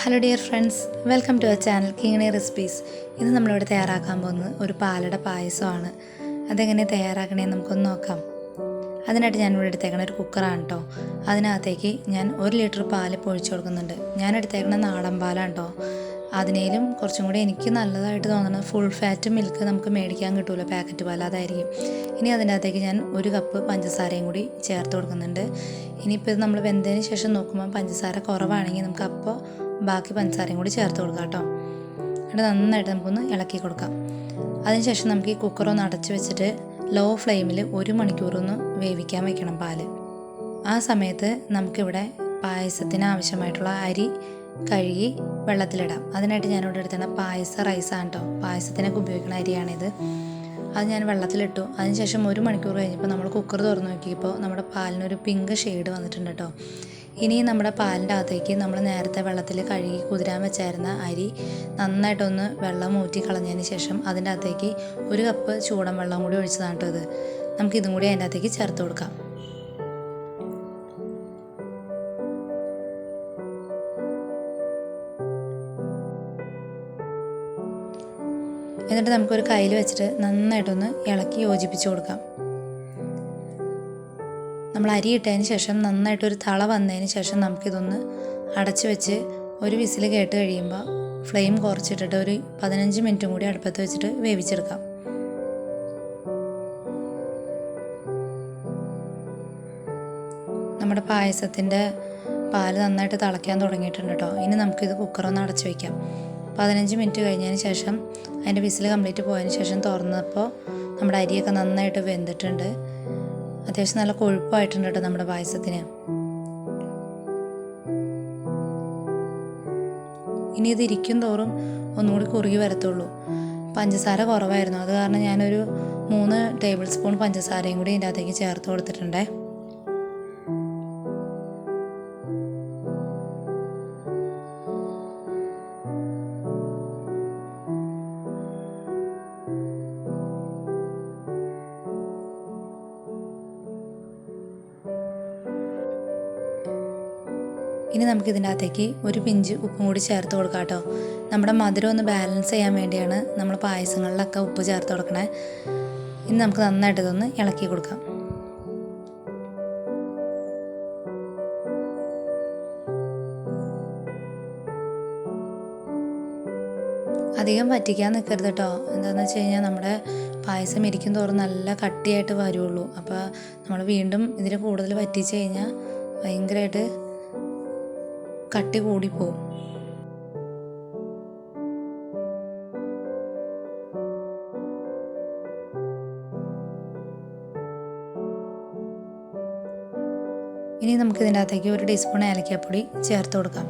Hello dear friends, welcome to our channel Kingini recipes. ഇന്ന് നമ്മളിവിടെ തയ്യാറാക്കാൻ പോകുന്നത് ഒരു പാലട പായസമാണ്. അതെങ്ങനെ തയ്യാറാക്കണേന്ന് നമുക്കൊന്ന് നോക്കാം. അതിനായിട്ട് ഞാനിവിടെ എടുത്തേക്കണ ഒരു കുക്കറാണ് കേട്ടോ. അതിനകത്തേക്ക് ഞാൻ 1 ലിറ്റർ പാൽ പൊഴിച്ചു കൊടുക്കുന്നുണ്ട്. ഞാൻ എടുത്തേക്കണ നാടൻ പാലാണ് കേട്ടോ. അതിനേലും കുറച്ചും കൂടി എനിക്ക് നല്ലതായിട്ട് തോന്നുന്നത് ഫുൾ ഫാറ്റ് മിൽക്ക് നമുക്ക് മേടിക്കാൻ കിട്ടുമല്ലോ, പാക്കറ്റ് പാൽ, അതായിരിക്കും. ഇനി അതിൻ്റെ അകത്തേക്ക് ഞാൻ 1 കപ്പ് പഞ്ചസാരയും കൂടി ചേർത്ത് കൊടുക്കുന്നുണ്ട്. ഇനിയിപ്പോൾ ഇത് നമ്മൾ വെന്തതിന് ശേഷം നോക്കുമ്പോൾ പഞ്ചസാര കുറവാണെങ്കിൽ നമുക്ക് അപ്പോൾ ബാക്കി പഞ്ചസാരയും കൂടി ചേർത്ത് കൊടുക്കാം കേട്ടോ. എന്നിട്ട് നന്നായിട്ട് നമുക്കൊന്ന് ഇളക്കി കൊടുക്കാം. അതിനുശേഷം നമുക്ക് ഈ കുക്കറൊന്ന് അടച്ച് വെച്ചിട്ട് ലോ ഫ്ലെയിമിൽ 1 മണിക്കൂറൊന്ന് വേവിക്കാൻ വെക്കണം പാല്. ആ സമയത്ത് നമുക്കിവിടെ പായസത്തിന് ആവശ്യമായിട്ടുള്ള അരി കഴുകി വെള്ളത്തിലിടാം. അതിനായിട്ട് ഞാനിവിടെ എടുത്തുന്ന പായസ റൈസാണ് കേട്ടോ. പായസത്തിനൊക്കെ ഉപയോഗിക്കുന്ന അരിയാണിത്. അത് ഞാൻ വെള്ളത്തിലിട്ടു. അതിനുശേഷം 1 മണിക്കൂർ കഴിഞ്ഞപ്പോൾ നമ്മൾ കുക്കർ തുറന്ന് നോക്കിയപ്പോൾ നമ്മുടെ പാലിനൊരു പിങ്ക് ഷെയ്ഡ് വന്നിട്ടുണ്ട് കേട്ടോ. ഇനി നമ്മുടെ പാലിൻ്റെ അകത്തേക്ക് നമ്മൾ നേരത്തെ വെള്ളത്തിൽ കഴുകി കുതിരാൻ വെച്ചായിരുന്ന അരി നന്നായിട്ടൊന്ന് വെള്ളം ഊറ്റി കളഞ്ഞതിന് ശേഷം അതിൻ്റെ അകത്തേക്ക് 1 കപ്പ് ചൂടൻ വെള്ളം കൂടി ഒഴിച്ചതാണ് കേട്ടോ ഇത്. നമുക്കിതും കൂടി അതിൻ്റെ അകത്തേക്ക് ചേർത്ത് കൊടുക്കാം. എന്നിട്ട് നമുക്കൊരു കയ്യിൽ വെച്ചിട്ട് നന്നായിട്ടൊന്ന് ഇളക്കി യോജിപ്പിച്ച് കൊടുക്കാം. നമ്മൾ അരി ഇട്ടതിന് ശേഷം നന്നായിട്ടൊരു തള വന്നതിന് ശേഷം നമുക്കിതൊന്ന് അടച്ച് വെച്ച് ഒരു വിസിൽ കേട്ട് കഴിയുമ്പോൾ ഫ്ലെയിം കുറച്ചിട്ടിട്ട് ഒരു 15 മിനിറ്റും കൂടി അടുപ്പത്ത് വെച്ചിട്ട് വേവിച്ചെടുക്കാം. നമ്മുടെ പായസത്തിൻ്റെ പാല് നന്നായിട്ട് തിളയ്ക്കാൻ തുടങ്ങിയിട്ടുണ്ട് കേട്ടോ. ഇനി നമുക്കിത് കുക്കറൊന്ന് അടച്ച് വയ്ക്കാം. 15 മിനിറ്റ് കഴിഞ്ഞതിന് ശേഷം അതിൻ്റെ വിസിൽ കംപ്ലീറ്റ് പോയതിന് ശേഷം തുറന്നപ്പോൾ നമ്മുടെ അരിയൊക്കെ നന്നായിട്ട് വെന്തിട്ടുണ്ട്. അത്യാവശ്യം നല്ല കൊഴുപ്പായിട്ടുണ്ട് കേട്ടോ നമ്മുടെ പായസത്തിന്. ഇനി ഇത് ഇരിക്കും തോറും ഒന്നുകൂടി കുറുകി വരത്തുള്ളൂ. പഞ്ചസാര കുറവായിരുന്നു, അത് കാരണം ഞാനൊരു 3 ടേബിൾ സ്പൂൺ പഞ്ചസാരയും കൂടി ഇതിൻ്റെ അകത്തേക്ക് ചേർത്ത് കൊടുത്തിട്ടുണ്ടേ. ഇനി നമുക്കിതിൻ്റെ അകത്തേക്ക് ഒരു പിഞ്ച് ഉപ്പും കൂടി ചേർത്ത് കൊടുക്കാം കേട്ടോ. നമ്മുടെ മധുരം ഒന്ന് ബാലൻസ് ചെയ്യാൻ വേണ്ടിയാണ് നമ്മൾ പായസങ്ങളിലൊക്കെ ഉപ്പ് ചേർത്ത് കൊടുക്കണേ. ഇനി നമുക്ക് നന്നായിട്ട് ഇതൊന്ന് ഇളക്കി കൊടുക്കാം. അധികം വറ്റിക്കാൻ നിൽക്കരുത് കേട്ടോ. എന്താണെന്ന് വെച്ച് കഴിഞ്ഞാൽ നമ്മുടെ പായസം ഇരിക്കും തോറും നല്ല കട്ടിയായിട്ട് വരുള്ളൂ. അപ്പോൾ നമ്മൾ വീണ്ടും ഇതിൽ കൂടുതൽ വറ്റിച്ച് കഴിഞ്ഞാൽ ഭയങ്കരമായിട്ട് കട്ടി കൂടിപ്പോവും. ഇനി നമുക്കിതിൻ്റെ അകത്തേക്ക് 1 ടീസ്പൂൺ ഏലക്കാപ്പൊടി ചേർത്ത് കൊടുക്കാം.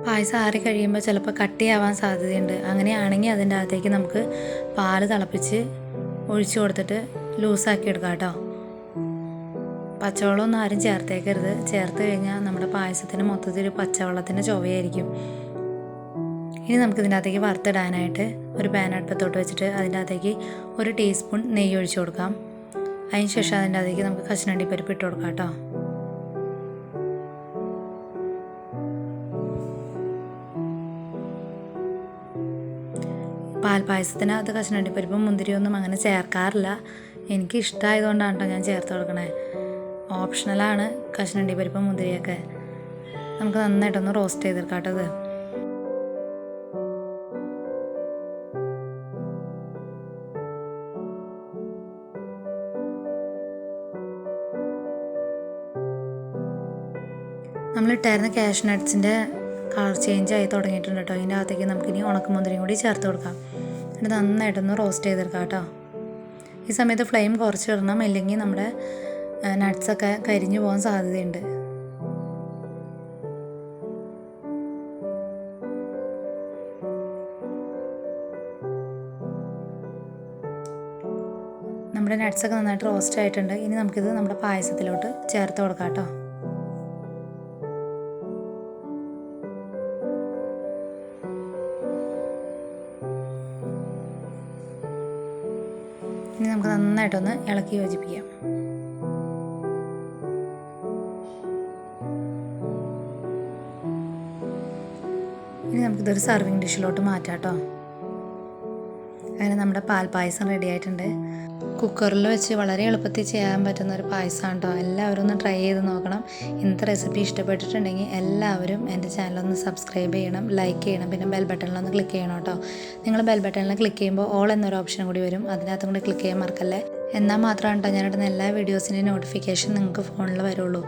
പായസം ആറി കഴിയുമ്പോൾ ചിലപ്പോൾ കട്ടിയാവാൻ സാധ്യതയുണ്ട്. അങ്ങനെയാണെങ്കിൽ അതിൻ്റെ അകത്തേക്ക് നമുക്ക് പാല് തിളപ്പിച്ച് ഒഴിച്ചു കൊടുത്തിട്ട് ലൂസാക്കി എടുക്കാം കേട്ടോ. പച്ചവെള്ളമൊന്നും ആരും ചേർത്തേക്കരുത്. ചേർത്ത് കഴിഞ്ഞാൽ നമ്മുടെ പായസത്തിന് മൊത്തത്തിൽ പച്ചവെള്ളത്തിൻ്റെ ചുവയായിരിക്കും. ഇനി നമുക്കിതിൻ്റെ അകത്തേക്ക് വറുത്തിടാനായിട്ട് ഒരു പാൻ അടുപ്പത്തോട്ട് വെച്ചിട്ട് അതിൻ്റെ അകത്തേക്ക് 1 ടീസ്പൂൺ നെയ്യ് ഒഴിച്ചു കൊടുക്കാം. അതിന് ശേഷം അതിൻ്റെ അകത്തേക്ക് നമുക്ക് കശുവണ്ടി പരിപ്പ് ഇട്ട് കൊടുക്കാം കേട്ടോ. പാൽപ്പായസത്തിനകത്ത് കശുവണ്ടി പരിപ്പും മുന്തിരിയൊന്നും അങ്ങനെ ചേർക്കാറില്ല. എനിക്ക് ഇഷ്ടമായതുകൊണ്ടാണ് കേട്ടോ ഞാൻ ചേർത്ത് കൊടുക്കണേ. ഓപ്ഷണലാണ് കശുവണ്ടി പരിപ്പും മുന്തിരിയൊക്കെ. നമുക്ക് നന്നായിട്ടൊന്ന് റോസ്റ്റ് ചെയ്തെടുക്കാം കേട്ടോ. നമ്മളിട്ടായിരുന്ന കാഷ്യൂ നട്ട്സിൻ്റെ കളർ ചേഞ്ച് ആയി തുടങ്ങിയിട്ടുണ്ട് കേട്ടോ. ഇതിൻ്റെ അകത്തേക്ക് നമുക്കിനി ഉണക്കമുന്തിരിയും കൂടി ചേർത്ത് കൊടുക്കാം. എന്നിട്ട് നന്നായിട്ടൊന്ന് റോസ്റ്റ് ചെയ്തെടുക്കാം കേട്ടോ. ഈ സമയത്ത് ഫ്ലെയിം കുറച്ചിടണം, ഇല്ലെങ്കിൽ നമ്മുടെ നട്ട്സൊക്കെ കരിഞ്ഞു പോകാൻ സാധ്യതയുണ്ട്. നമ്മുടെ നട്ട്സൊക്കെ നന്നായിട്ട് റോസ്റ്റ് ആയിട്ടുണ്ട്. ഇനി നമുക്കിത് നമ്മുടെ പായസത്തിലോട്ട് ചേർത്ത് കൊടുക്കാം കേട്ടോ. ഇനി നമുക്ക് നന്നായിട്ടൊന്ന് ഇളക്കി യോജിപ്പിക്കാം. ഇനി നമുക്കിതൊരു സർവിങ് ഡിഷിലോട്ട് മാറ്റാം കേട്ടോ. അങ്ങനെ നമ്മുടെ പാൽ പായസം റെഡി ആയിട്ടുണ്ട്. കുക്കറിൽ വെച്ച് വളരെ എളുപ്പത്തിൽ ചെയ്യാൻ പറ്റുന്ന ഒരു പായസമാണ് കേട്ടോ. എല്ലാവരും ഒന്ന് ട്രൈ ചെയ്ത് നോക്കണം. ഇന്നത്തെ റെസിപ്പി ഇഷ്ടപ്പെട്ടിട്ടുണ്ടെങ്കിൽ എല്ലാവരും എൻ്റെ ചാനലൊന്ന് സബ്സ്ക്രൈബ് ചെയ്യണം, ലൈക്ക് ചെയ്യണം, പിന്നെ ബെൽ ബട്ടണിലൊന്ന് ക്ലിക്ക് ചെയ്യണം കേട്ടോ. നിങ്ങൾ ബെൽ ബട്ടണിൽ ക്ലിക്ക് ചെയ്യുമ്പോൾ ഓൾ എന്നൊരു ഓപ്ഷൻ കൂടി വരും, അതിനകത്തും കൂടി ക്ലിക്ക് ചെയ്യാൻ മറക്കല്ലേ. എന്നാൽ മാത്രമാണ് കേട്ടോ ഞാനിടുന്ന എല്ലാ വീഡിയോസിൻ്റെയും നോട്ടിഫിക്കേഷൻ നിങ്ങൾക്ക് ഫോണിൽ വരുള്ളൂ.